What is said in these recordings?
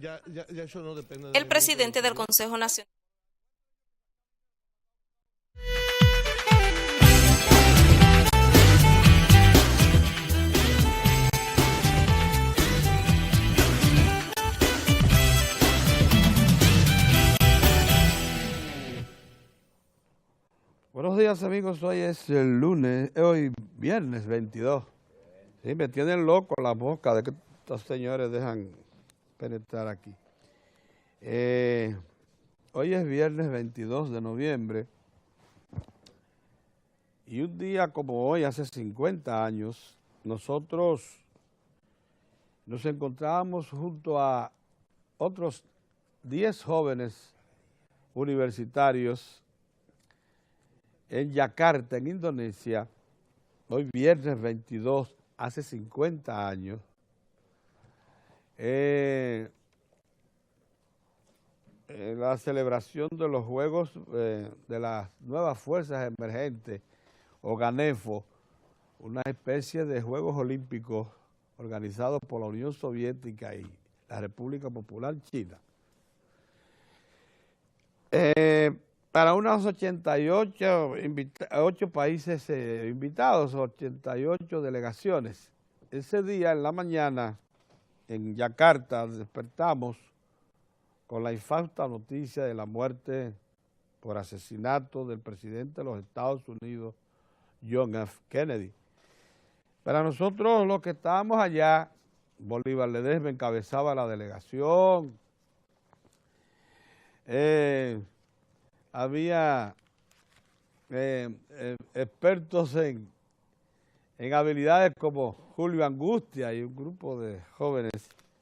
ya eso no depende de El la Junta de presidente del Seguridad. Consejo Nacional. Buenos días amigos, hoy es el lunes, hoy viernes 22. Sí, me tienen loco la boca de que estos señores dejan penetrar aquí. Hoy es viernes 22 de noviembre y un día como hoy, hace 50 años, nosotros nos encontrábamos junto a otros 10 jóvenes universitarios en Yakarta, en Indonesia, hoy viernes 22, hace 50 años, la celebración de los Juegos de las Nuevas Fuerzas Emergentes, o GANEFO, una especie de Juegos Olímpicos organizados por la Unión Soviética y la República Popular China. Para unos 88 países invitados, 88 delegaciones. Ese día, en la mañana, en Yakarta, despertamos con la infausta noticia de la muerte por asesinato del presidente de los Estados Unidos, John F. Kennedy. Para nosotros, los que estábamos allá, Bolívar Ledesma encabezaba la delegación, había expertos en habilidades como Julio Angustia y un grupo de jóvenes.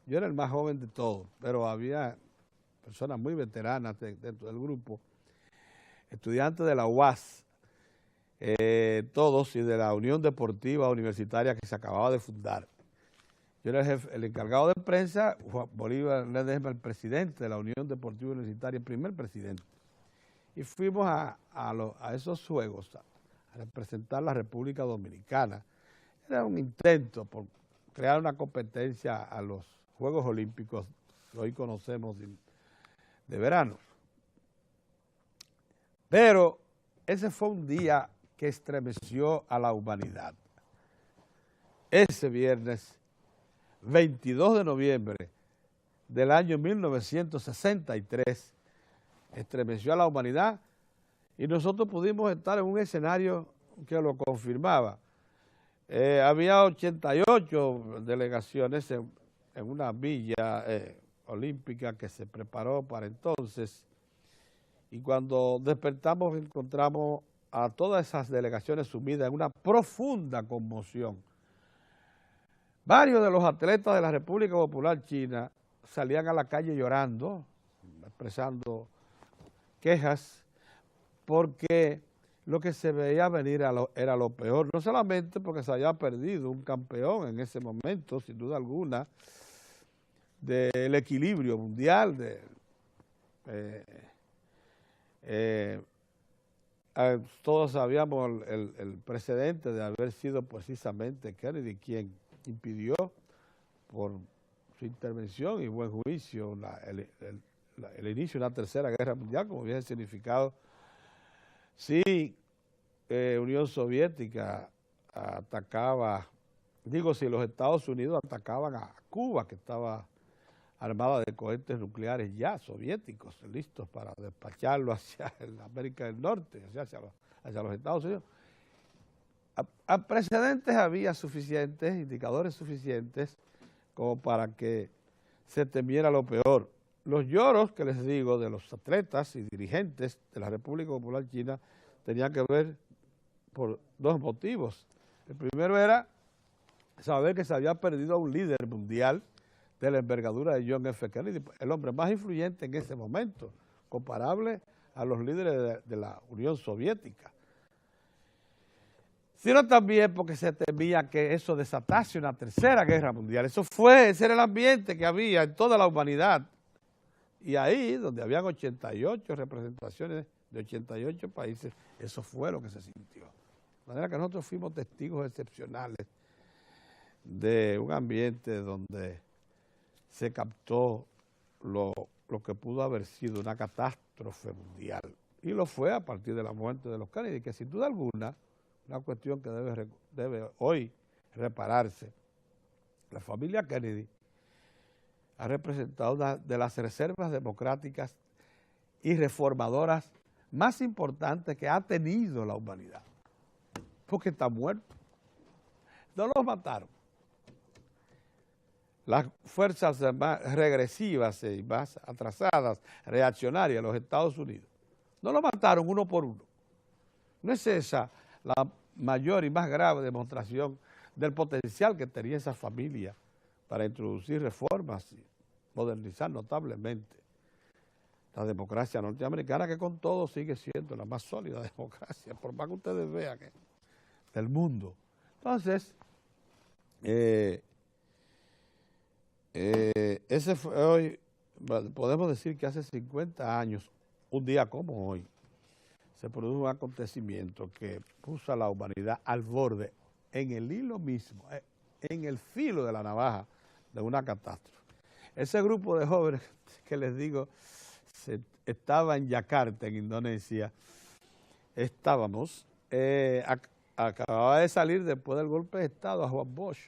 Yo era el más joven de todos, pero había personas muy veteranas dentro del grupo, estudiantes de la UAS, todos, y de la Unión Deportiva Universitaria que se acababa de fundar. Yo era el encargado de prensa, Bolívar Ledesma, el presidente de la Unión Deportiva Universitaria, el primer presidente. Y fuimos a esos juegos a representar la República Dominicana. Era un intento por crear una competencia a los Juegos Olímpicos que hoy conocemos de verano. Pero ese fue un día que estremeció a la humanidad. Ese viernes 22 de noviembre del año 1963, estremeció a la humanidad y nosotros pudimos estar en un escenario que lo confirmaba. Había 88 delegaciones en una villa olímpica que se preparó para entonces, y cuando despertamos encontramos a todas esas delegaciones sumidas en una profunda conmoción. Varios de los atletas de la República Popular China salían a la calle llorando, expresando quejas, porque lo que se veía venir era lo peor, no solamente porque se había perdido un campeón en ese momento, sin duda alguna, del equilibrio mundial, todos sabíamos el precedente de haber sido precisamente Kennedy quien impidió por su intervención y buen juicio el inicio de una tercera guerra mundial, como hubiese significado si Unión Soviética atacaba, si los Estados Unidos atacaban a Cuba, que estaba armada de cohetes nucleares ya soviéticos, listos para despacharlo hacia América del Norte, hacia los Estados Unidos. A precedentes había suficientes, indicadores suficientes, como para que se temiera lo peor. Los lloros que les digo de los atletas y dirigentes de la República Popular China tenían que ver por dos motivos. El primero era saber que se había perdido a un líder mundial de la envergadura de John F. Kennedy, el hombre más influyente en ese momento, comparable a los líderes de la Unión Soviética. Sino también porque se temía que eso desatase una tercera guerra mundial. Ese era el ambiente que había en toda la humanidad. Y ahí, donde habían 88 representaciones de 88 países, eso fue lo que se sintió. De manera que nosotros fuimos testigos excepcionales de un ambiente donde se captó lo que pudo haber sido una catástrofe mundial. Y lo fue a partir de la muerte de los Kennedy, que sin duda alguna, una cuestión que debe hoy repararse. La familia Kennedy ha representado una de las reservas democráticas y reformadoras más importantes que ha tenido la humanidad, porque está muerto. No los mataron. Las fuerzas más regresivas y más atrasadas, reaccionarias de los Estados Unidos, no lo mataron uno por uno. ¿No es esa la mayor y más grave demostración del potencial que tenía esa familia para introducir reformas y modernizar notablemente la democracia norteamericana, que con todo sigue siendo la más sólida democracia, por más que ustedes vean, del mundo? Entonces, ese fue hoy, podemos decir que hace 50 años, un día como hoy, se produjo un acontecimiento que puso a la humanidad al borde, en el hilo mismo, en el filo de la navaja de una catástrofe. Ese grupo de jóvenes que les digo, estaba en Yakarta, en Indonesia, acababa de salir después del golpe de Estado a Juan Bosch.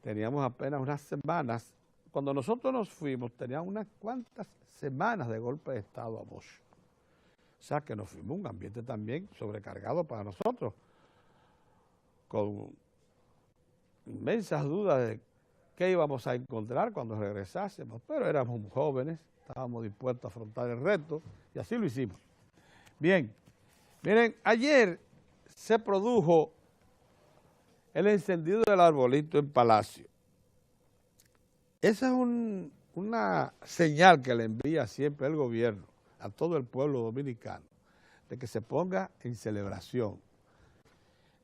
Teníamos apenas unas semanas, cuando nosotros nos fuimos, teníamos unas cuantas semanas de golpe de Estado a Bosch. O sea que nos fuimos un ambiente también sobrecargado para nosotros, con inmensas dudas de qué íbamos a encontrar cuando regresásemos, pero éramos jóvenes, estábamos dispuestos a afrontar el reto y así lo hicimos. Bien, miren, ayer se produjo el encendido del arbolito en Palacio. Esa es una señal que le envía siempre el gobierno a todo el pueblo dominicano, de que se ponga en celebración,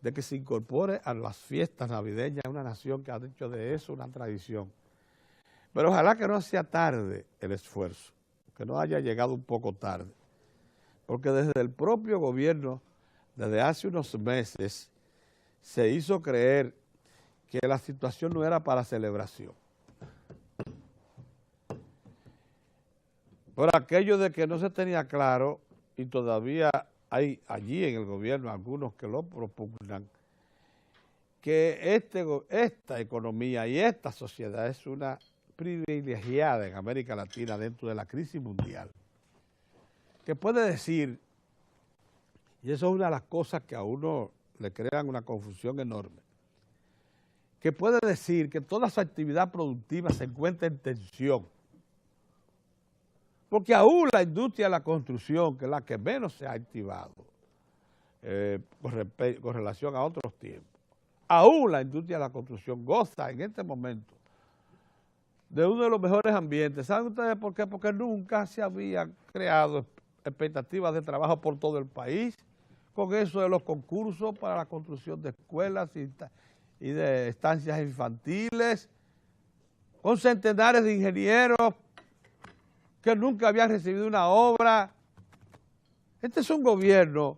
de que se incorpore a las fiestas navideñas, una nación que ha hecho de eso una tradición. Pero ojalá que no sea tarde el esfuerzo, que no haya llegado un poco tarde, porque desde el propio gobierno, desde hace unos meses, se hizo creer que la situación no era para celebración. Por aquello de que no se tenía claro, y todavía hay allí en el gobierno algunos que lo propugnan, que esta economía y esta sociedad es una privilegiada en América Latina dentro de la crisis mundial, que puede decir, y eso es una de las cosas que a uno le crean una confusión enorme, que puede decir que toda su actividad productiva se encuentra en tensión, porque aún la industria de la construcción, que es la que menos se ha activado con relación a otros tiempos, aún la industria de la construcción goza en este momento de uno de los mejores ambientes. ¿Saben ustedes por qué? Porque nunca se habían creado expectativas de trabajo por todo el país, con eso de los concursos para la construcción de escuelas y de estancias infantiles, con centenares de ingenieros que nunca habían recibido una obra. Este es un gobierno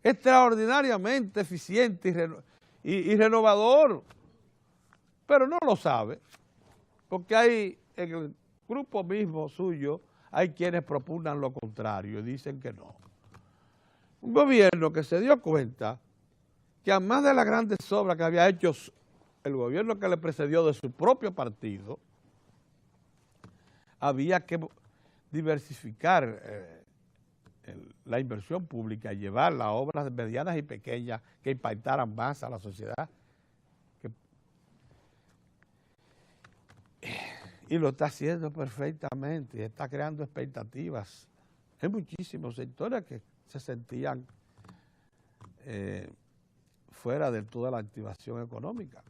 extraordinariamente eficiente y renovador, pero no lo sabe, porque hay en el grupo mismo suyo, hay quienes propugnan lo contrario y dicen que no. Un gobierno que se dio cuenta que además de las grandes obras que había hecho el gobierno que le precedió de su propio partido, había que diversificar la inversión pública y llevar las obras medianas y pequeñas que impactaran más a la sociedad. Y lo está haciendo perfectamente y está creando expectativas. Hay muchísimos sectores que se sentían fuera de toda la activación económica.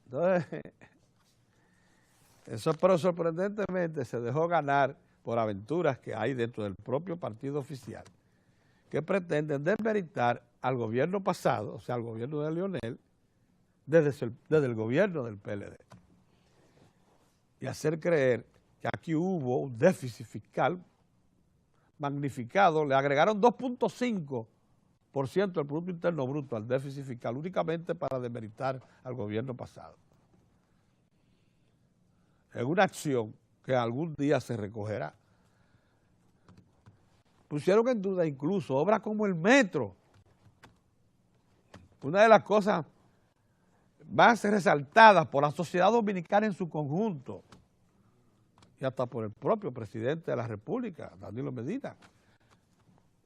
Entonces, eso, pero sorprendentemente se dejó ganar por aventuras que hay dentro del propio partido oficial, que pretenden desmeritar al gobierno pasado, o sea, al gobierno de Leonel, desde el gobierno del PLD, y hacer creer que aquí hubo un déficit fiscal magnificado. Le agregaron 2.5% del Producto Interno Bruto al déficit fiscal, únicamente para demeritar al gobierno pasado. en una acción que algún día se recogerá. Pusieron en duda incluso obras como el metro. Una de las cosas más resaltadas por la sociedad dominicana en su conjunto y hasta por el propio presidente de la República, Danilo Medina,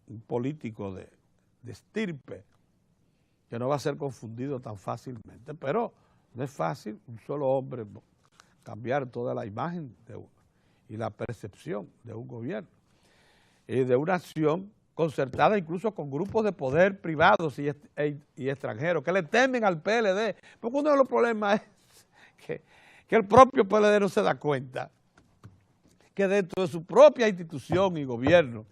un político de estirpe que no va a ser confundido tan fácilmente, pero no es fácil un solo hombre cambiar toda la imagen y la percepción de un gobierno y de una acción concertada incluso con grupos de poder privados y extranjeros que le temen al PLD, porque uno de los problemas es que el propio PLD no se da cuenta que dentro de su propia institución y gobierno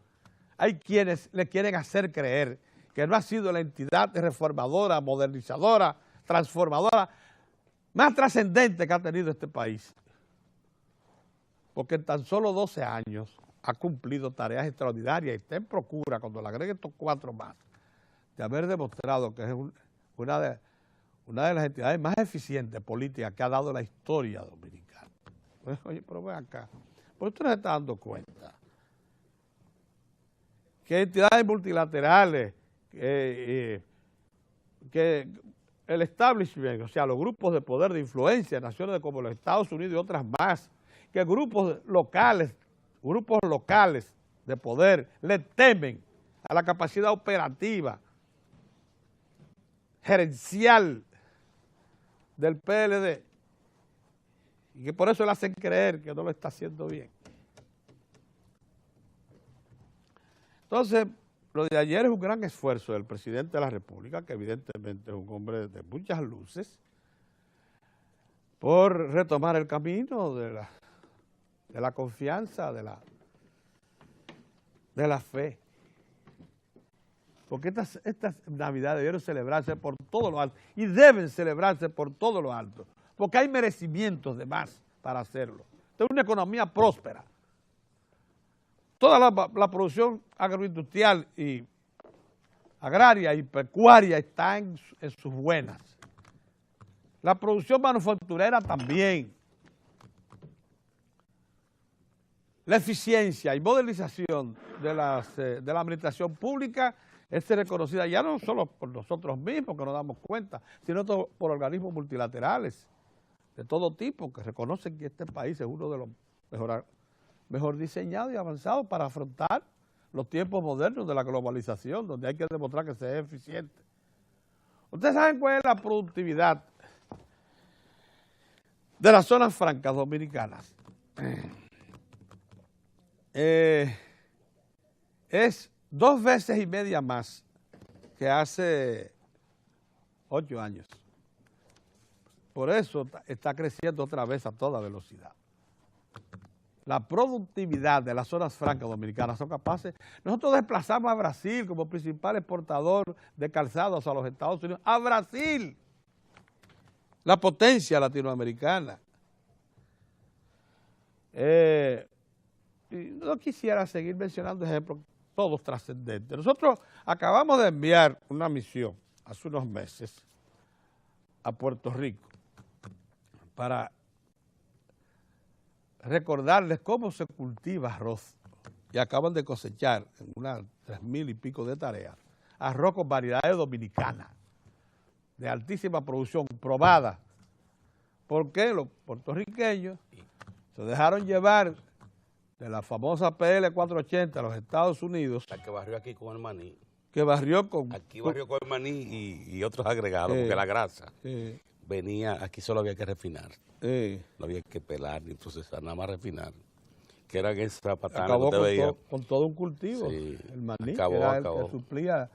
hay quienes le quieren hacer creer que no ha sido la entidad reformadora, modernizadora, transformadora más trascendente que ha tenido este país, porque en tan solo 12 años ha cumplido tareas extraordinarias y está en procura, cuando le agregue estos 4 más, de haber demostrado que es una de las entidades más eficientes políticas que ha dado la historia dominicana. Pues, oye, pero ven acá, pues usted no se está dando cuenta que entidades multilaterales, que el establishment, o sea, los grupos de poder de influencia, naciones como los Estados Unidos y otras más, que grupos locales de poder le temen a la capacidad operativa, gerencial del PLD, y que por eso le hacen creer que no lo está haciendo bien. Entonces, lo de ayer es un gran esfuerzo del presidente de la República, que evidentemente es un hombre de muchas luces, por retomar el camino de la confianza, de la fe. Porque estas Navidades debieron celebrarse por todo lo alto y deben celebrarse por todo lo alto, porque hay merecimientos de más para hacerlo. Esta es una economía próspera. Toda la producción agroindustrial y agraria y pecuaria está en sus buenas. La producción manufacturera también. La eficiencia y modernización de la administración pública es reconocida ya no solo por nosotros mismos que nos damos cuenta, sino por organismos multilaterales de todo tipo que reconocen que este país es uno de los mejor diseñados y avanzados para afrontar los tiempos modernos de la globalización, donde hay que demostrar que se es eficiente. ¿Ustedes saben cuál es la productividad de las zonas francas dominicanas? Es 2,5 veces más que hace 8 años. Por eso está creciendo otra vez a toda velocidad. La productividad de las zonas francas dominicanas son capaces. Nosotros desplazamos a Brasil como principal exportador de calzados a los Estados Unidos. ¡A Brasil! La potencia latinoamericana. Y no quisiera seguir mencionando ejemplos todos trascendentes. Nosotros acabamos de enviar una misión hace unos meses a Puerto Rico para recordarles cómo se cultiva arroz. Y acaban de cosechar en unas 3,000 y pico de tareas arroz con variedades dominicanas de altísima producción, probada. Porque los puertorriqueños se dejaron llevar de la famosa PL 480 a los Estados Unidos. La que barrió aquí con el maní. Que barrió con... Aquí barrió con el maní y otros agregados, porque la grasa venía, aquí solo había que refinar. No había que pelar, entonces nada más refinar. Que era esa patana acabó que usted veía. Con todo un cultivo, sí, el maní, acabó, que era el que suplía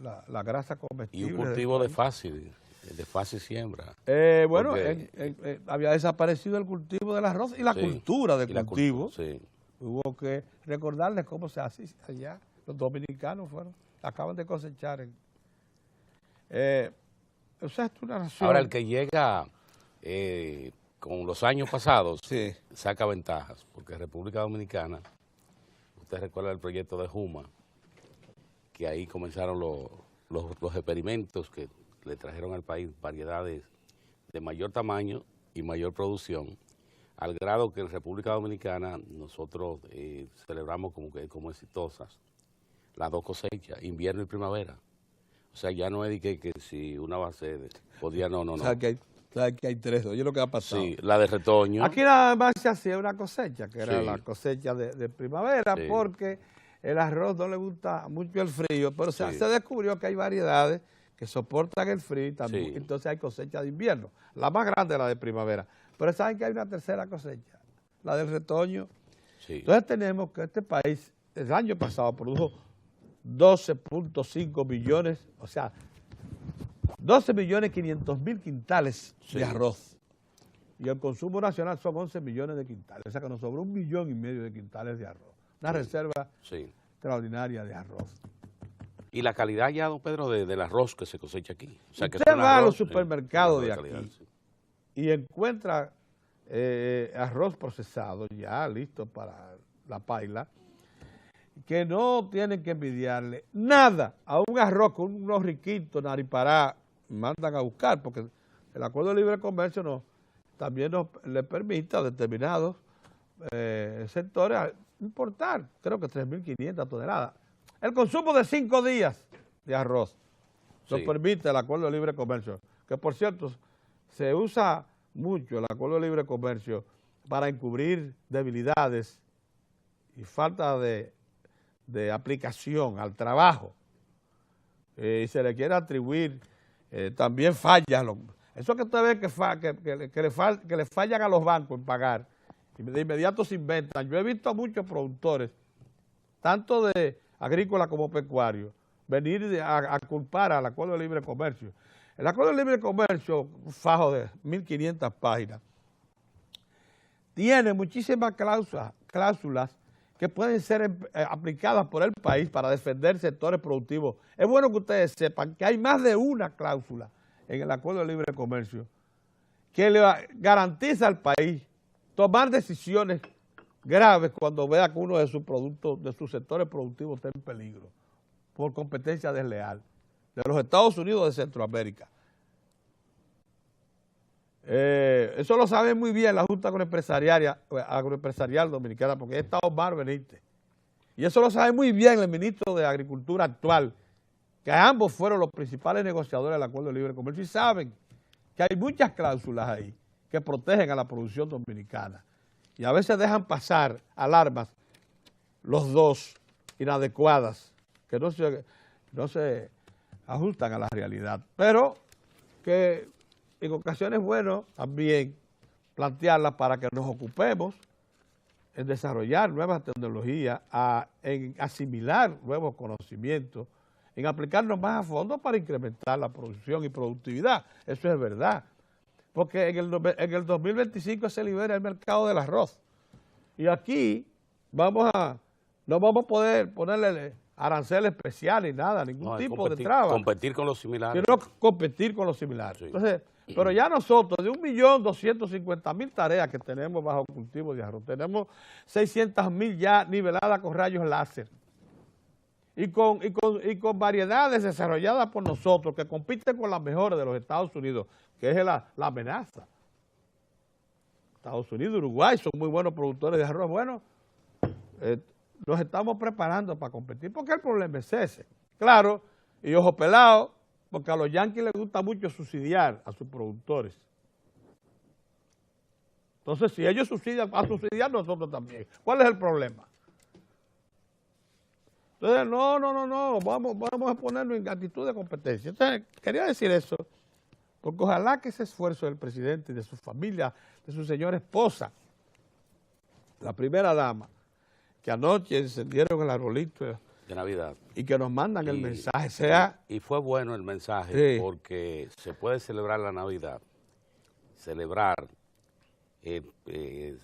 la grasa comestible. Y un cultivo de fácil siembra. Bueno, había desaparecido el cultivo del arroz y la cultura de cultivo. Hubo que recordarles cómo se hace allá. Los dominicanos acaban de cosechar. O sea, es una nación. Ahora, el que llega con los años pasados saca ventajas, porque República Dominicana, usted recuerda el proyecto de Juma, que ahí comenzaron los experimentos que le trajeron al país variedades de mayor tamaño y mayor producción. al grado que en República Dominicana nosotros celebramos como exitosas las dos cosechas, invierno y primavera. O sea, ya no es de que si una va a ser, podía, no. O sea, que hay tres. Oye, lo que ha pasado. Sí, la de retoño. Aquí nada más se hacía una cosecha, que era Sí. la cosecha de primavera, Sí. porque el arroz no le gusta mucho el frío, pero Sí. se descubrió que hay variedades que soportan el frío y también, Sí. entonces hay cosecha de invierno. La más grande es la de primavera. Pero saben que hay una tercera cosecha, la del retoño. Sí. Entonces tenemos que este país, el año pasado produjo 12.5 millones, o sea, 12.500.000 quintales Sí. de arroz. Y el consumo nacional son 11 millones de quintales. O sea que nos sobró 1,5 millones de quintales de arroz. Una reserva Sí. extraordinaria de arroz. Y la calidad ya, don Pedro, del arroz que se cosecha aquí. O sea, que Usted es un va a los arroz, supermercados un de arroz calidad, aquí sí. y encuentra arroz procesado ya listo para la paila, que no tienen que envidiarle nada a un arroz con unos riquitos naripará mandan a buscar, porque el Acuerdo de Libre Comercio también le permite a determinados sectores importar, creo que 3.500 toneladas. El consumo de 5 días de arroz lo Sí. permite el Acuerdo de Libre Comercio, que por cierto se usa mucho el Acuerdo de Libre Comercio para encubrir debilidades y falta de aplicación al trabajo, y se le quiere atribuir también fallas. Eso que usted ve que le fallan a los bancos en pagar, y de inmediato se inventan. Yo he visto a muchos productores, tanto de agrícola como pecuario, venir a culpar al Acuerdo de Libre Comercio. El Acuerdo de Libre Comercio, un fajo de 1.500 páginas, tiene muchísimas cláusulas que pueden ser aplicadas por el país para defender sectores productivos. Es bueno que ustedes sepan que hay más de una cláusula en el Acuerdo de Libre Comercio que le garantiza al país tomar decisiones graves cuando vea que uno de sus productos, de sus sectores productivos está en peligro por competencia desleal de los Estados Unidos de Centroamérica. Eso lo sabe muy bien la Junta Agroempresarial Dominicana, porque está Omar Benítez. Y eso lo sabe muy bien el ministro de Agricultura actual, que ambos fueron los principales negociadores del Acuerdo de Libre Comercio, y saben que hay muchas cláusulas ahí que protegen a la producción dominicana. Y a veces dejan pasar alarmas, los dos, inadecuadas, que no se ajustan a la realidad. Pero que en ocasiones es bueno también plantearlas para que nos ocupemos en desarrollar nuevas tecnologías, en asimilar nuevos conocimientos, en aplicarnos más a fondo para incrementar la producción y productividad. Eso es verdad. Porque en el 2025 se libera el mercado del arroz. Y aquí no vamos a poder ponerle aranceles especiales, nada, ningún tipo de traba. Competir con los similares. Sino competir con los similares. Sí. Entonces, pero ya nosotros, de 1.250.000 tareas que tenemos bajo cultivo de arroz, tenemos 600.000 ya niveladas con rayos láser. Y con variedades desarrolladas por nosotros que compiten con las mejores de los Estados Unidos, que es la amenaza. Estados Unidos, Uruguay son muy buenos productores de arroz. Bueno, nos estamos preparando para competir, porque el problema es ese. Claro, y ojo pelado, porque a los yanquis les gusta mucho subsidiar a sus productores. Entonces, si ellos subsidian, a subsidiar nosotros también. ¿Cuál es el problema? Entonces, no, vamos a ponernos en actitud de competencia. Entonces, quería decir eso, porque ojalá que ese esfuerzo del presidente y de su familia, de su señora esposa, la primera dama, que anoche encendieron el arbolito de Navidad. Y que nos mandan el mensaje, sea... Y fue bueno el mensaje, sí, porque se puede celebrar la Navidad, celebrar, que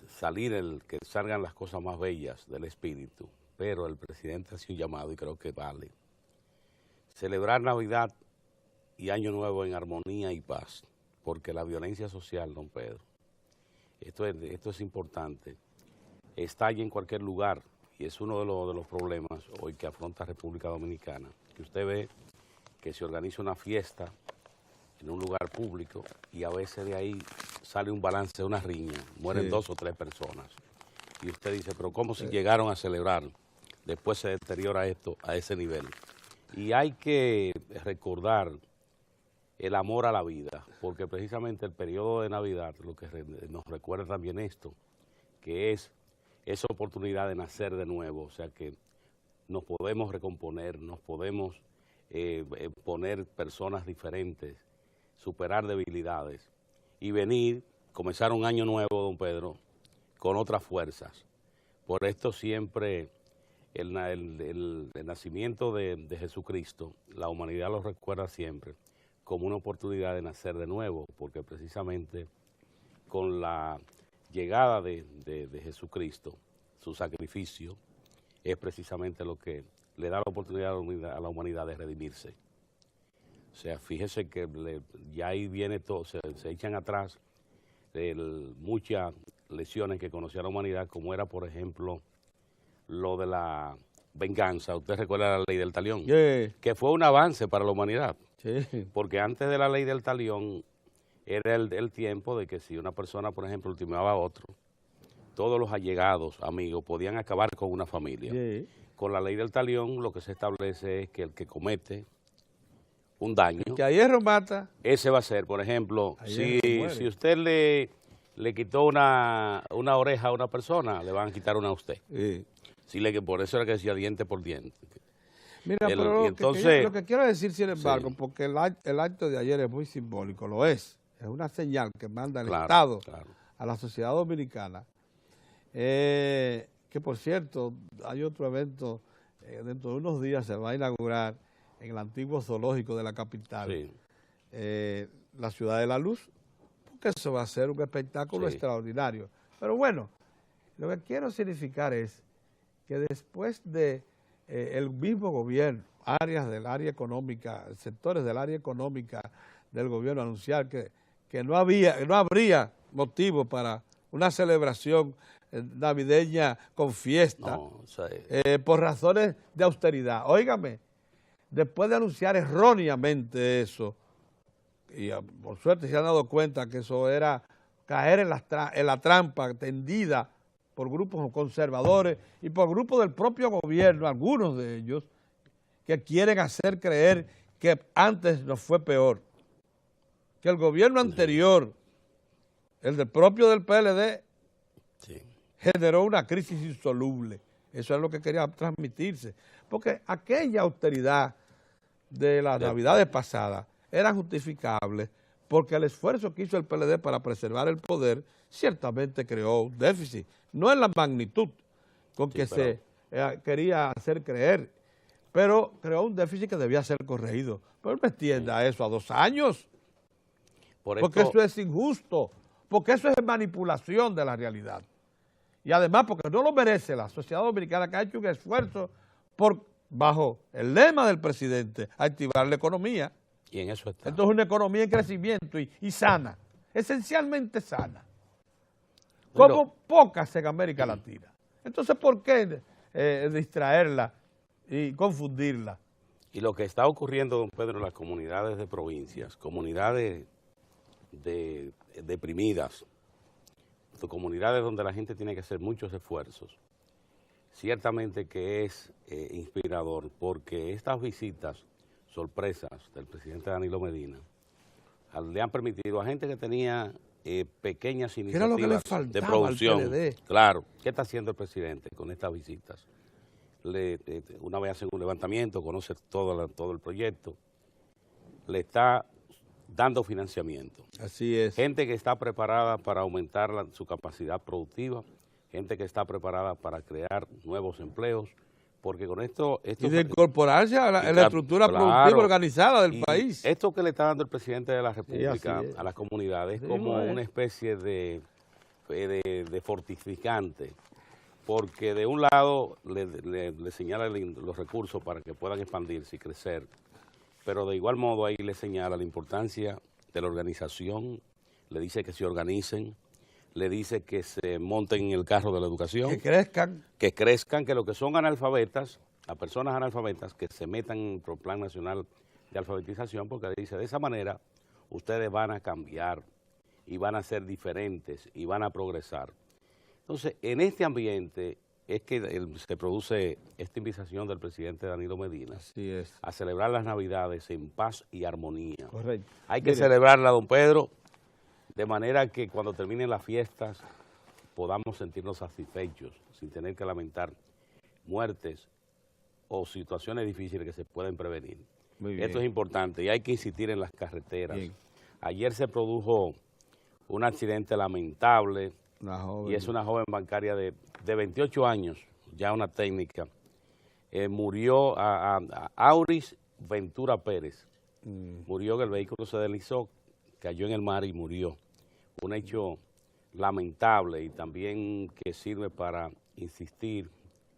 salgan las cosas más bellas del espíritu, pero el presidente hace un llamado y creo que vale. Celebrar Navidad y Año Nuevo en armonía y paz, porque la violencia social, don Pedro, esto es importante, está allí en cualquier lugar. Y es uno de los problemas hoy que afronta República Dominicana, que usted ve que se organiza una fiesta en un lugar público y a veces de ahí sale un balance de una riña, mueren Sí. 2 o 3 personas. Y usted dice, pero ¿cómo si llegaron a celebrar? Después se deteriora esto a ese nivel. Y hay que recordar el amor a la vida, porque precisamente el periodo de Navidad lo que nos recuerda también esto, que es esa oportunidad de nacer de nuevo, o sea que nos podemos recomponer, nos podemos poner personas diferentes, superar debilidades y venir, comenzar un año nuevo, don Pedro, con otras fuerzas. Por esto siempre el nacimiento de Jesucristo, la humanidad lo recuerda siempre como una oportunidad de nacer de nuevo, porque precisamente con la llegada de Jesucristo, su sacrificio, es precisamente lo que le da la oportunidad a la humanidad de redimirse. O sea, fíjese que ya ahí viene todo, se echan atrás muchas lesiones que conocía la humanidad, como era, por ejemplo, lo de la venganza. Usted recuerda la ley del talión, que fue un avance para la humanidad, porque antes de la ley del talión era el tiempo de que si una persona, por ejemplo, ultimaba a otro, todos los allegados, amigos, podían acabar con una familia. Con la ley del talión lo que se establece es que el que comete un daño, que a hierro mata, ese va a ser, por ejemplo, si usted le quitó una oreja a una persona, le van a quitar una a usted. Por eso era que decía diente por diente. Mira, pero entonces, lo que quiero decir, sin embargo, porque el acto de ayer es muy simbólico, lo es una señal que manda el Estado a la sociedad dominicana, que por cierto, hay otro evento, dentro de unos días se va a inaugurar en el antiguo zoológico de la capital, la Ciudad de la Luz, porque eso va a ser un espectáculo extraordinario. Pero bueno, lo que quiero significar es que después de el mismo gobierno, áreas del área económica, sectores del área económica del gobierno anunciar que no habría motivo para una celebración navideña con fiesta, por razones de austeridad. Óigame, después de anunciar erróneamente eso, y por suerte se han dado cuenta que eso era caer en la trampa tendida por grupos conservadores y por grupos del propio gobierno, algunos de ellos, que quieren hacer creer que antes nos fue peor, que el gobierno anterior, el propio del PLD, generó una crisis insoluble. Eso es lo que quería transmitirse, porque aquella austeridad de las navidades pasadas era justificable porque el esfuerzo que hizo el PLD para preservar el poder ciertamente creó un déficit, no en la magnitud con que se quería hacer creer, pero creó un déficit que debía ser corregido. Pero me extienda eso a 2 años, porque eso es injusto, porque eso es manipulación de la realidad. Y además porque no lo merece la sociedad dominicana, que ha hecho un esfuerzo bajo el lema del presidente, activar la economía. Y en eso está. Entonces una economía en crecimiento y sana, esencialmente sana, como pocas en América Latina. Entonces, ¿por qué distraerla y confundirla? Y lo que está ocurriendo, don Pedro, en las comunidades de provincias, comunidades deprimidas, comunidades donde la gente tiene que hacer muchos esfuerzos, ciertamente que es inspirador, porque estas visitas sorpresas del presidente Danilo Medina le han permitido a gente que tenía pequeñas iniciativas de producción. Claro, ¿qué está haciendo el presidente con estas visitas? Una vez hace un levantamiento, conoce todo el proyecto, le está dando financiamiento. Así es. Gente que está preparada para aumentar su capacidad productiva, gente que está preparada para crear nuevos empleos, porque con esto y de incorporarse a la estructura productiva organizada del país. Esto que le está dando el presidente de la República a las comunidades es como una especie de fortificante, porque de un lado le señala los recursos para que puedan expandirse y crecer, pero de igual modo ahí le señala la importancia de la organización, le dice que se organicen, le dice que se monten en el carro de la educación. Que crezcan, que lo que son analfabetas, a personas analfabetas, que se metan en el Plan Nacional de Alfabetización, porque dice, de esa manera ustedes van a cambiar y van a ser diferentes y van a progresar. Entonces, en este ambiente es que se produce esta invitación del presidente Danilo Medina. Así es. A celebrar las Navidades en paz y armonía. Correcto. Hay que celebrarla, don Pedro, de manera que cuando terminen las fiestas podamos sentirnos satisfechos, sin tener que lamentar muertes o situaciones difíciles que se pueden prevenir. Muy bien. Esto es importante y hay que insistir en las carreteras. Bien. Ayer se produjo un accidente lamentable Y es una joven bancaria de 28 años, ya una técnica. Murió a Auris Ventura Pérez. Murió, que el vehículo se deslizó, cayó en el mar y murió. Un hecho lamentable y también que sirve para insistir,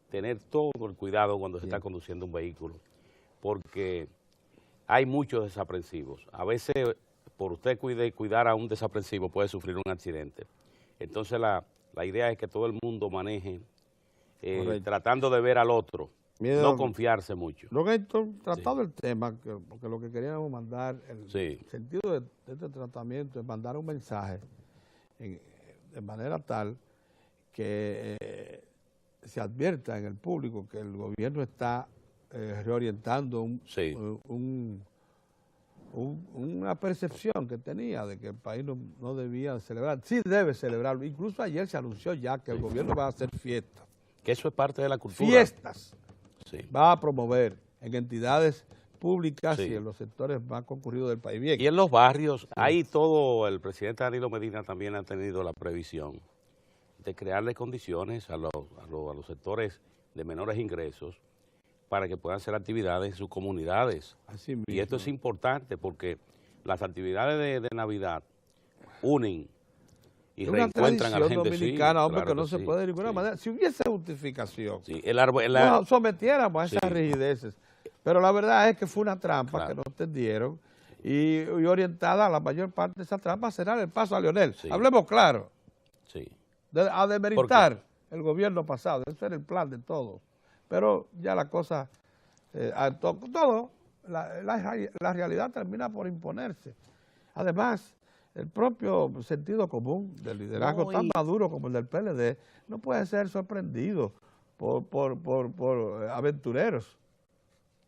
tener todo el cuidado cuando se está conduciendo un vehículo, porque hay muchos desaprensivos. A veces, por usted cuidar a un desaprensivo, puede sufrir un accidente. Entonces, la idea es que todo el mundo maneje tratando de ver al otro, no confiarse mucho. Luego he tratado el tema, porque lo que queríamos mandar, el sentido de este tratamiento es mandar un mensaje de manera tal que se advierta en el público que el gobierno está reorientando una percepción que tenía de que el país no debía celebrar. Sí debe celebrarlo. Incluso ayer se anunció ya que el gobierno va a hacer fiestas. Que eso es parte de la cultura. Fiestas. Va a promover en entidades públicas y en los sectores más concurridos del país. Bien. Y en los barrios, ahí todo, el presidente Danilo Medina también ha tenido la previsión de crearle condiciones a los sectores de menores ingresos para que puedan hacer actividades en sus comunidades. Así mismo. Y esto es importante porque las actividades de Navidad unen y reencuentran a la gente. Dominicana, hombre, claro que no se puede de ninguna manera. Si hubiese justificación, nos nos sometiéramos a esas rigideces. Pero la verdad es que fue una trampa que no entendieron y orientada, la mayor parte de esa trampa será el paso a Leonel. Hablemos claro. A demeritar el gobierno pasado, ese era el plan de todo. Pero ya la cosa, la realidad termina por imponerse. Además, el propio sentido común del liderazgo tan maduro como el del PLD no puede ser sorprendido por aventureros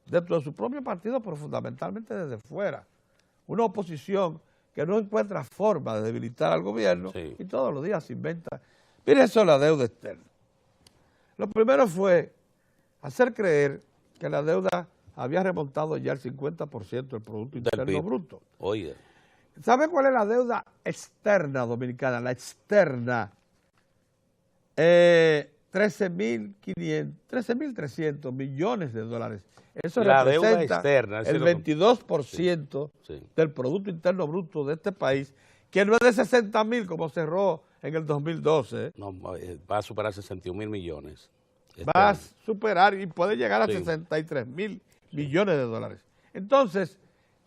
dentro de su propio partido, pero fundamentalmente desde fuera. Una oposición que no encuentra forma de debilitar al gobierno y todos los días se inventa. Mire eso, la deuda externa. Lo primero fue hacer creer que la deuda había remontado ya el 50% del Producto Interno Bruto. Oye. ¿Sabe cuál es la deuda externa dominicana? La externa, 13.300 millones de dólares. Eso la representa deuda externa, el 22% del Producto Interno Bruto de este país, que no es de 60.000 como cerró en el 2012. No, va a superar 61.000 millones. Va a superar y puede llegar a 63.000 millones de dólares. Entonces,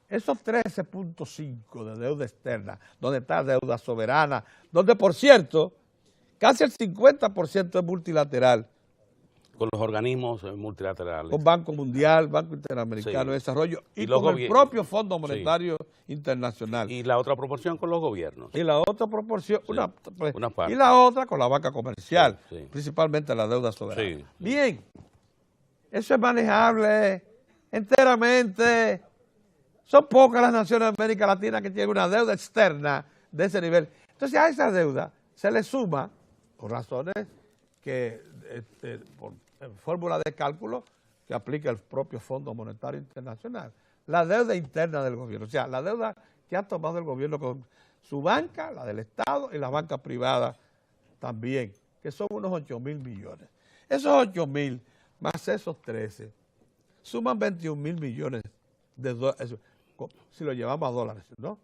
esos 13.5 de deuda externa, donde está deuda soberana, donde, por cierto, casi el 50% es multilateral. Con los organismos multilaterales. Con Banco Mundial, Banco Interamericano de Desarrollo y con el propio Fondo Monetario Internacional. Y la otra proporción con los gobiernos. Y la otra proporción, una parte. Y la otra con la banca comercial, principalmente la deuda soberana. Bien, eso es manejable enteramente. Son pocas las naciones de América Latina que tienen una deuda externa de ese nivel. Entonces a esa deuda se le suma, por razones que, por fórmula de cálculo que aplica el propio Fondo Monetario Internacional, la deuda interna del gobierno, o sea, la deuda que ha tomado el gobierno con su banca, la del Estado y la banca privada también, que son unos 8.000 millones. Esos 8.000 más esos 13 suman 21.000 millones de dólares, si lo llevamos a dólares, ¿no?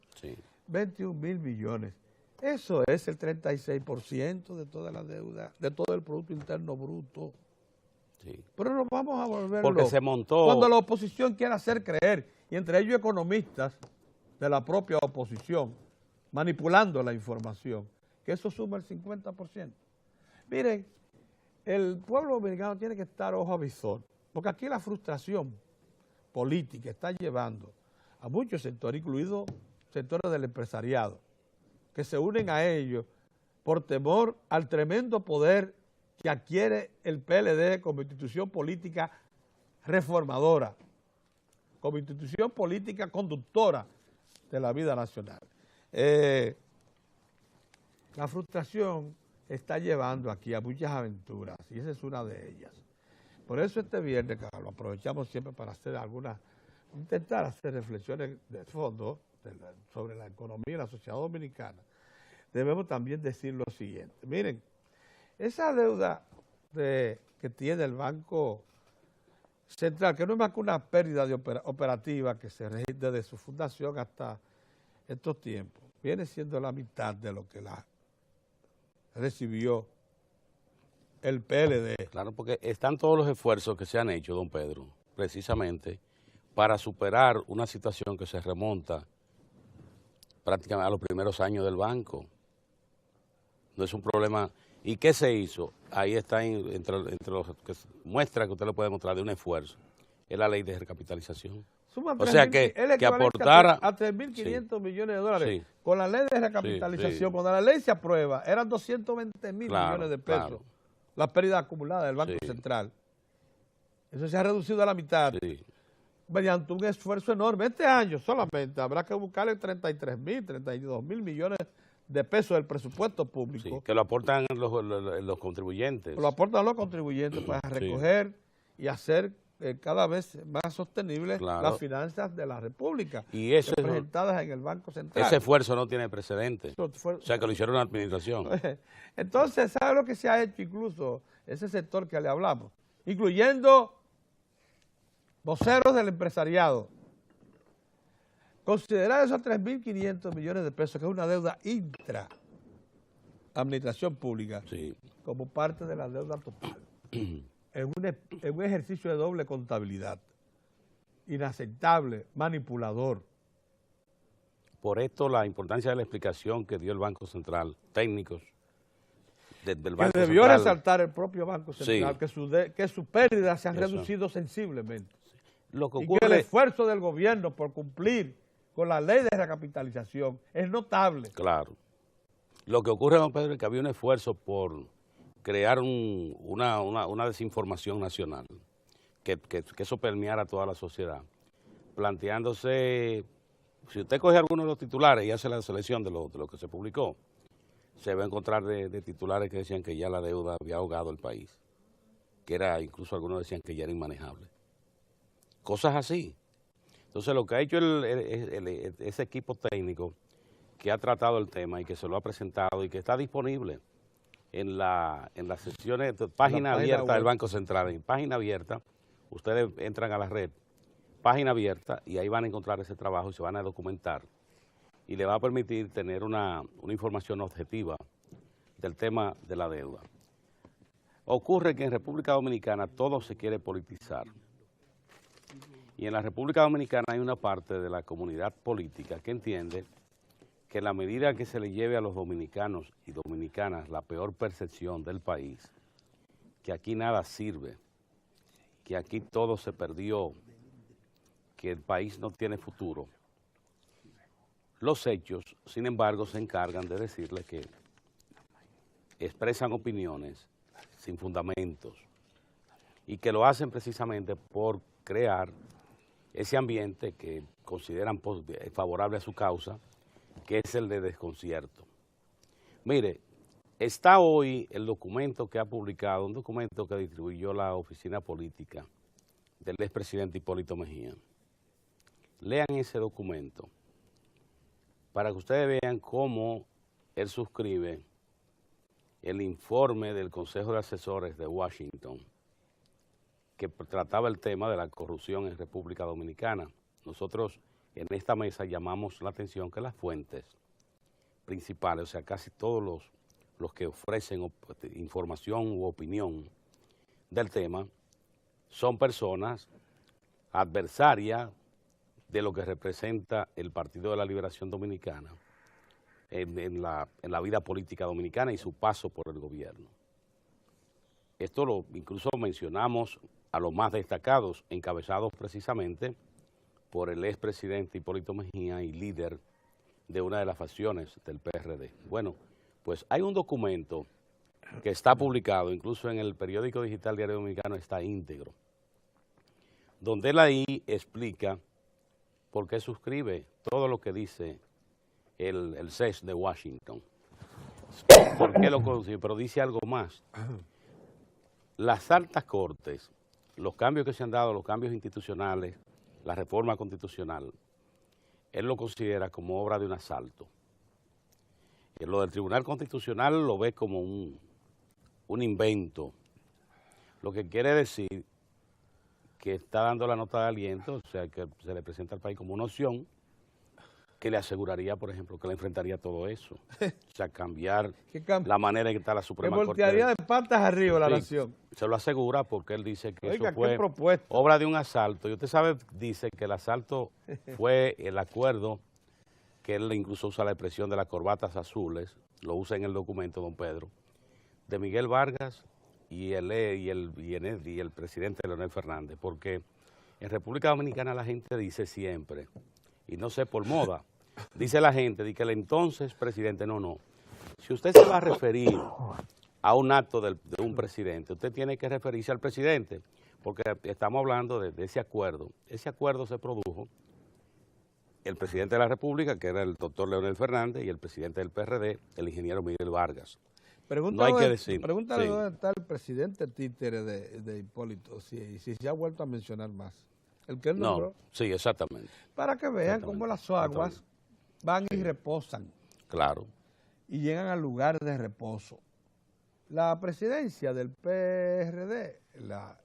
21.000 millones. Eso es el 36% de toda la deuda, de todo el Producto Interno Bruto. Pero nos vamos a volver porque locos. se montó. Cuando la oposición quiere hacer creer, y entre ellos economistas de la propia oposición, manipulando la información, que eso suma el 50%. Miren, el pueblo dominicano tiene que estar ojo a visor, porque aquí la frustración política está llevando a muchos sectores, incluidos sectores del empresariado, que se unen a ellos por temor al tremendo poder que adquiere el PLD como institución política reformadora, como institución política conductora de la vida nacional. La frustración está llevando aquí a muchas aventuras y esa es una de ellas. Por eso este viernes, que lo aprovechamos siempre para hacer intentar hacer reflexiones de fondo sobre la economía y la sociedad dominicana, debemos también decir lo siguiente. Miren, esa deuda que tiene el Banco Central, que no es más que una pérdida operativa que se registra desde su fundación hasta estos tiempos, viene siendo la mitad de lo que la recibió el PLD. Claro, porque están todos los esfuerzos que se han hecho, don Pedro, precisamente para superar una situación que se remonta prácticamente a los primeros años del banco. No es un problema. ¿Y qué se hizo? Ahí está entre los que muestra que usted le puede mostrar de un esfuerzo. Es la ley de recapitalización. Suman o sea que aportara a 3.500 millones de dólares. Sí. Con la ley de recapitalización, cuando la ley se aprueba, eran 220.000 millones de pesos. Claro. La pérdida acumulada del Banco Central. Eso se ha reducido a la mitad. Sí. Mediante un esfuerzo enorme. Este año solamente habrá que buscarle 32.000 millones de pesos del presupuesto público. Sí, que lo aportan los contribuyentes. Lo aportan los contribuyentes para recoger y hacer cada vez más sostenibles las finanzas de la República, y eso representadas en el Banco Central. Ese esfuerzo no tiene precedente. O sea, que lo hicieron la administración. Entonces, ¿sabe lo que se ha hecho incluso ese sector que le hablamos? Incluyendo voceros del empresariado. Considerar esos 3.500 millones de pesos, que es una deuda intra-administración pública, como parte de la deuda total, en un ejercicio de doble contabilidad, inaceptable, manipulador. Por esto la importancia de la explicación que dio el Banco Central, técnicos del Banco Central. Que debió resaltar el propio Banco Central, que sus pérdidas se han reducido sensiblemente. Lo que y que el esfuerzo del gobierno por cumplir con la ley de recapitalización es notable. Claro. Lo que ocurre, don Pedro, es que había un esfuerzo por crear una desinformación nacional, que eso permeara a toda la sociedad, planteándose, si usted coge algunos de los titulares y hace la selección de lo que se publicó, se va a encontrar de titulares que decían que ya la deuda había ahogado el país, incluso algunos decían que ya era inmanejable. Cosas así. Entonces, lo que ha hecho ese equipo técnico que ha tratado el tema y que se lo ha presentado y que está disponible en las sesiones, página abierta del Banco Central, en página abierta, ustedes entran a la red, página abierta, y ahí van a encontrar ese trabajo y se van a documentar. Y le va a permitir tener una información objetiva del tema de la deuda. Ocurre que en República Dominicana todo se quiere politizar. Y en la República Dominicana hay una parte de la comunidad política que entiende que en la medida que se le lleve a los dominicanos y dominicanas la peor percepción del país, que aquí nada sirve, que aquí todo se perdió, que el país no tiene futuro, los hechos, sin embargo, se encargan de decirle que expresan opiniones sin fundamentos y que lo hacen precisamente por crear ese ambiente que consideran favorable a su causa, que es el de desconcierto. Mire, está hoy el documento que ha publicado, un documento que distribuyó la oficina política del expresidente Hipólito Mejía. Lean ese documento para que ustedes vean cómo él suscribe el informe del Consejo de Asesores de Washington, que trataba el tema de la corrupción en República Dominicana. Nosotros en esta mesa llamamos la atención que las fuentes principales, o sea, casi todos los que ofrecen información u opinión del tema, son personas adversarias de lo que representa el Partido de la Liberación Dominicana en la vida política dominicana y su paso por el gobierno. Esto incluso mencionamos a los más destacados, encabezados precisamente por el expresidente Hipólito Mejía y líder de una de las facciones del PRD. Bueno, pues hay un documento que está publicado, incluso en el periódico digital Diario Dominicano está íntegro, donde él ahí explica por qué suscribe todo lo que dice el CES de Washington. ¿Por qué lo consigue? Pero dice algo más. Las altas cortes, los cambios que se han dado, los cambios institucionales, la reforma constitucional, él lo considera como obra de un asalto. Lo del Tribunal Constitucional lo ve como un invento, lo que quiere decir que está dando la nota de aliento, o sea, que se le presenta al país como una opción que le aseguraría, por ejemplo, que le enfrentaría todo eso. O sea, cambiar la manera en que está la Suprema Corte. Que voltearía de patas arriba la nación. Se lo asegura porque él dice que Oiga, eso fue obra de un asalto. Y usted sabe, dice que el asalto fue el acuerdo, que él incluso usa la expresión de las corbatas azules, lo usa en el documento, don Pedro, de Miguel Vargas y el presidente Leonel Fernández, porque en República Dominicana la gente dice siempre, y no sé por moda, dice la gente de que el entonces presidente, no, si usted se va a referir a un acto de un presidente, usted tiene que referirse al presidente, porque estamos hablando de ese acuerdo se produjo, el presidente de la República, que era el doctor Leonel Fernández, y el presidente del PRD, el ingeniero Miguel Vargas. No hay que decir. Pregúntale dónde está el presidente títere de Hipólito, si se ha vuelto a mencionar más. El que él nombró. No, sí, exactamente. Para que vean cómo las aguas van y reposan. Claro. Y llegan al lugar de reposo. La presidencia del PRD la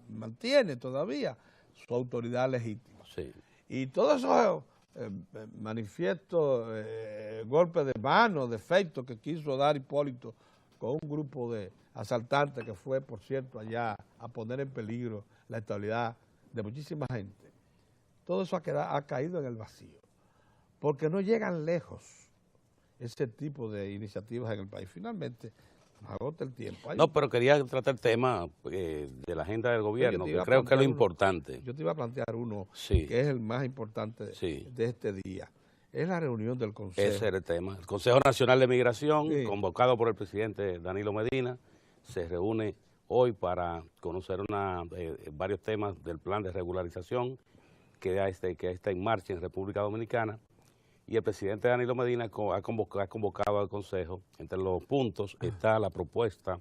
mantiene todavía su autoridad legítima. Sí. Y todos esos manifiestos, golpes de mano, defectos que quiso dar Hipólito con un grupo de asaltantes que fue, por cierto, allá a poner en peligro la estabilidad de muchísima gente, todo eso ha caído en el vacío, porque no llegan lejos ese tipo de iniciativas en el país. Finalmente, agota el tiempo. No, pero quería tratar el tema de la agenda del gobierno, que creo que es lo importante. Yo te iba a plantear uno sí. que es el más importante de este día. Es la reunión del Consejo. Ese era el tema. El Consejo Nacional de Migración, convocado por el presidente Danilo Medina, se reúne hoy para conocer varios temas del plan de regularización que está en marcha en República Dominicana. Y el presidente Danilo Medina ha convocado al Consejo. Entre los puntos está la propuesta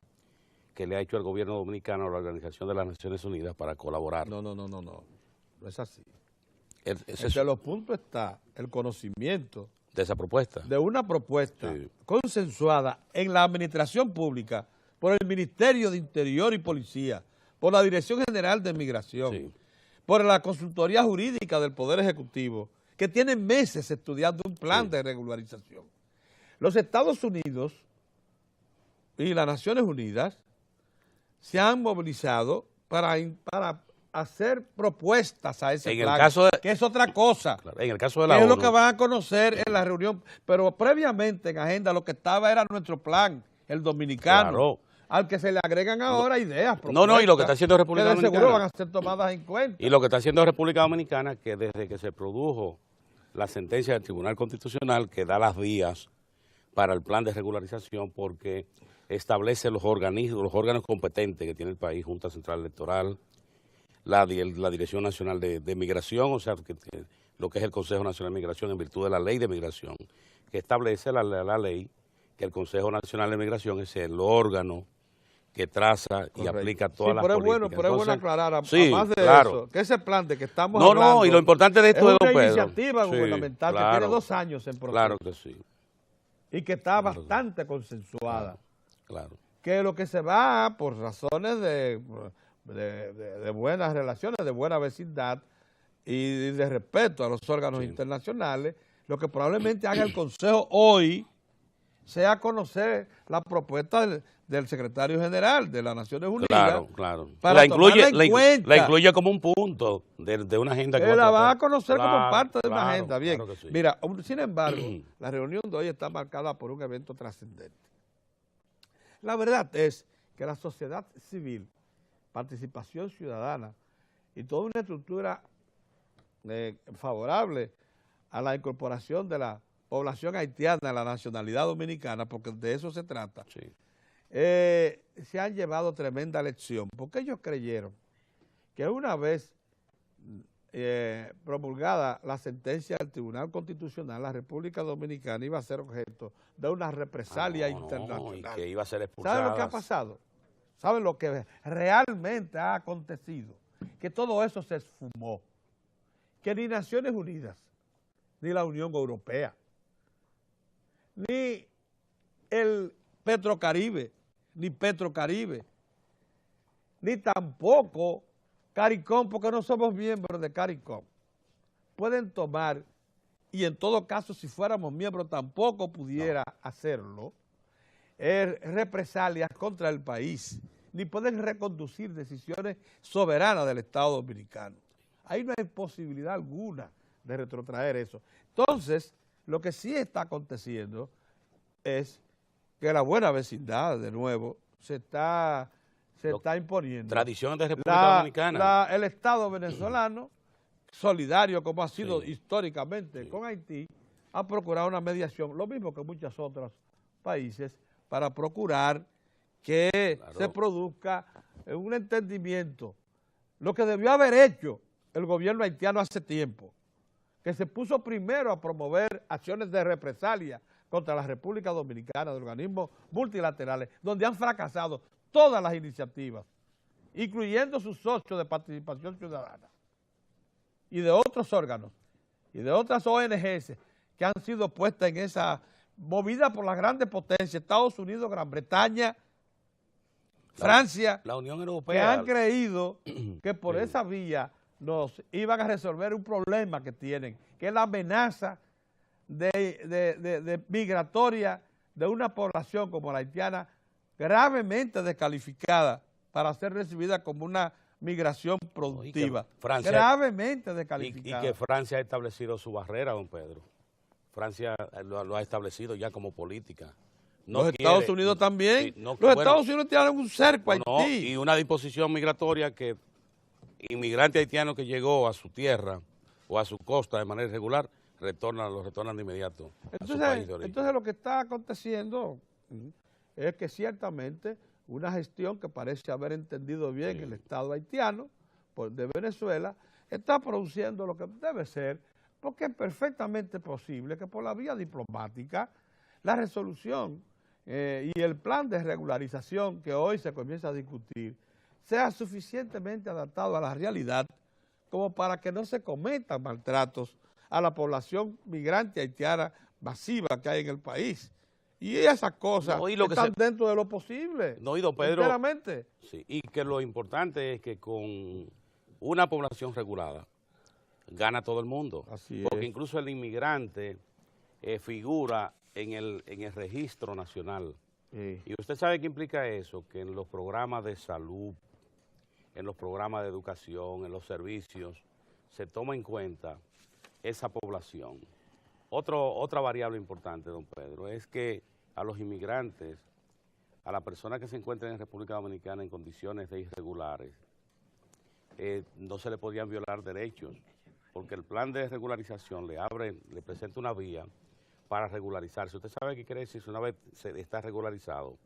que le ha hecho el gobierno dominicano a la Organización de las Naciones Unidas para colaborar. No es así. Entre los puntos está el conocimiento de esa propuesta. De una propuesta consensuada en la administración pública por el Ministerio de Interior y Policía, por la Dirección General de Migración, por la Consultoría Jurídica del Poder Ejecutivo, que tienen meses estudiando un plan de regularización. Los Estados Unidos y las Naciones Unidas se han movilizado para hacer propuestas a ese plan, que es otra cosa. Claro, en el caso de la ONU, es lo que van a conocer en la reunión, pero previamente en agenda lo que estaba era nuestro plan, el dominicano, al que se le agregan ahora ideas, y lo que está haciendo República Dominicana, que de seguro van a ser tomadas en cuenta. Y lo que está haciendo República Dominicana, que desde que se produjo la sentencia del Tribunal Constitucional, que da las vías para el plan de regularización, porque establece los órganos competentes que tiene el país, Junta Central Electoral, la Dirección Nacional de Migración, o sea, lo que es el Consejo Nacional de Migración en virtud de la Ley de Migración, que establece la ley que el Consejo Nacional de Migración es el órgano que traza y aplica todas las políticas. Pero es bueno aclarar, además de eso, que ese plan de que estamos hablando... No, y lo importante de esto es una iniciativa gubernamental que tiene 2 años en proceso. Claro que sí. Y que está bastante consensuada. Claro. Que lo que se va por razones de buenas relaciones, de buena vecindad y de respeto a los órganos internacionales, lo que probablemente haga el Consejo hoy sea conocer la propuesta del secretario general de las Naciones Unidas. Claro. Para tomarla en cuenta. La incluye como un punto de una agenda que la va a conocer como parte de una agenda. Bien, claro que sí. Mira, sin embargo, la reunión de hoy está marcada por un evento trascendente. La verdad es que la sociedad civil, participación ciudadana y toda una estructura favorable a la incorporación de la población haitiana a la nacionalidad dominicana, porque de eso se trata, Sí. se han llevado tremenda lección, porque ellos creyeron que una vez promulgada la sentencia del Tribunal Constitucional, la República Dominicana iba a ser objeto de una represalia internacional. Y que iba a ser expulsada. ¿Saben lo que ha pasado? ¿Saben lo que realmente ha acontecido? Que todo eso se esfumó. Que ni Naciones Unidas, ni la Unión Europea, ni el Petrocaribe, ni Petrocaribe, ni tampoco CARICOM, porque no somos miembros de CARICOM, pueden tomar, y en todo caso si fuéramos miembros tampoco pudiera hacerlo, represalias contra el país, ni pueden reconducir decisiones soberanas del Estado Dominicano. Ahí no hay posibilidad alguna de retrotraer eso. Entonces, lo que sí está aconteciendo es que la buena vecindad, de nuevo, se está imponiendo. Tradiciones de República Dominicana. El Estado venezolano, solidario como ha sido Sí. históricamente con Haití, ha procurado una mediación, lo mismo que muchos otros países, para procurar que se produzca un entendimiento. Lo que debió haber hecho el gobierno haitiano hace tiempo, que se puso primero a promover acciones de represalia contra la República Dominicana, de organismos multilaterales, donde han fracasado todas las iniciativas, incluyendo sus socios de participación ciudadana y de otros órganos y de otras ONGs que han sido puestas en esa movida por las grandes potencias, Estados Unidos, Gran Bretaña, Francia, la Unión que Europea. han creído que por esa vía nos iban a resolver un problema que tienen, que es la amenaza de migratoria de una población como la haitiana, gravemente descalificada para ser recibida como una migración productiva. Francia, gravemente descalificada. Y que Francia ha establecido su barrera, don Pedro. Francia lo ha establecido ya como política. Los Estados Unidos también. Sí, no, los Estados Unidos tienen un cerco a Haití. Y una disposición migratoria que inmigrante haitiano que llegó a su tierra o a su costa de manera irregular, lo retornan de inmediato a su país de origen. Entonces lo que está aconteciendo es que ciertamente una gestión que parece haber entendido bien el Estado haitiano de Venezuela está produciendo lo que debe ser, porque es perfectamente posible que por la vía diplomática la resolución y el plan de regularización que hoy se comienza a discutir sea suficientemente adaptado a la realidad como para que no se cometan maltratos a la población migrante haitiana masiva que hay en el país. Y esas cosas están dentro de lo posible. No, y don Pedro, enteramente. Sí, y que lo importante es que con una población regulada gana todo el mundo. Así porque es. incluso el inmigrante figura en el registro nacional. Sí. Y usted sabe qué implica eso, que en los programas de salud, en los programas de educación, en los servicios, se toma en cuenta esa población. Otra variable importante, don Pedro, es que a los inmigrantes, a las personas que se encuentran en República Dominicana en condiciones de irregulares, no se le podían violar derechos, porque el plan de regularización le presenta una vía para regularizarse. Usted sabe qué quiere decir si una vez está regularizado,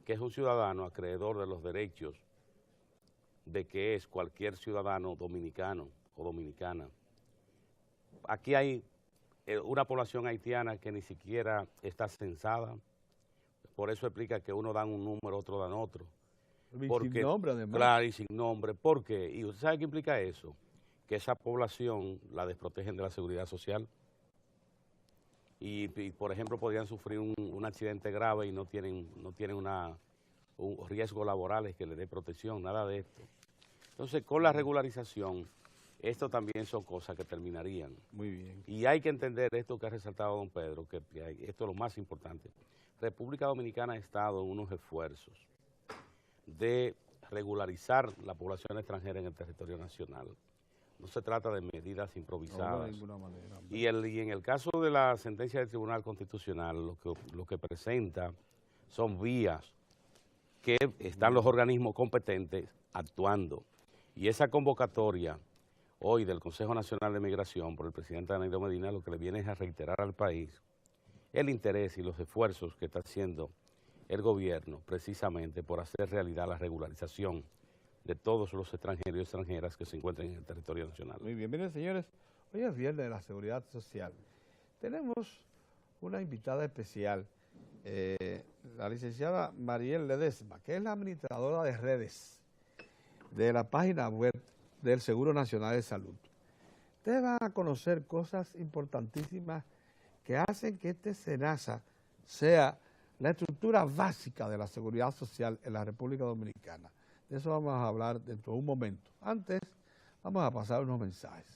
que es un ciudadano acreedor de los derechos de que es cualquier ciudadano dominicano o dominicana. Aquí hay una población haitiana que ni siquiera está censada, por eso explica que uno dan un número, otro dan otro. Sin nombre, además. Claro, y sin nombre. ¿Por qué? ¿Y usted sabe qué implica eso? Que esa población la desprotegen de la seguridad social. Y por ejemplo, podrían sufrir un accidente grave y no tienen un riesgo laborales que les dé protección, nada de esto. Entonces, con la regularización, esto también son cosas que terminarían. Muy bien. Y hay que entender esto que ha resaltado don Pedro, que esto es lo más importante. República Dominicana ha estado en unos esfuerzos de regularizar la población extranjera en el territorio nacional. No se trata de medidas improvisadas. No, de ninguna manera. Y en el caso de la sentencia del Tribunal Constitucional, lo que presenta son vías que están los organismos competentes actuando. Y esa convocatoria hoy del Consejo Nacional de Migración por el presidente Danilo Medina, lo que le viene es a reiterar al país el interés y los esfuerzos que está haciendo el gobierno precisamente por hacer realidad la regularización de todos los extranjeros y extranjeras que se encuentran en el territorio nacional. Muy bien, miren señores, hoy es viernes de la Seguridad Social. Tenemos una invitada especial, la licenciada Mariel Ledesma, que es la administradora de redes de la página web del Seguro Nacional de Salud. Ustedes van a conocer cosas importantísimas que hacen que este SENASA sea la estructura básica de la seguridad social en la República Dominicana. De eso vamos a hablar dentro de un momento. Antes, vamos a pasar unos mensajes.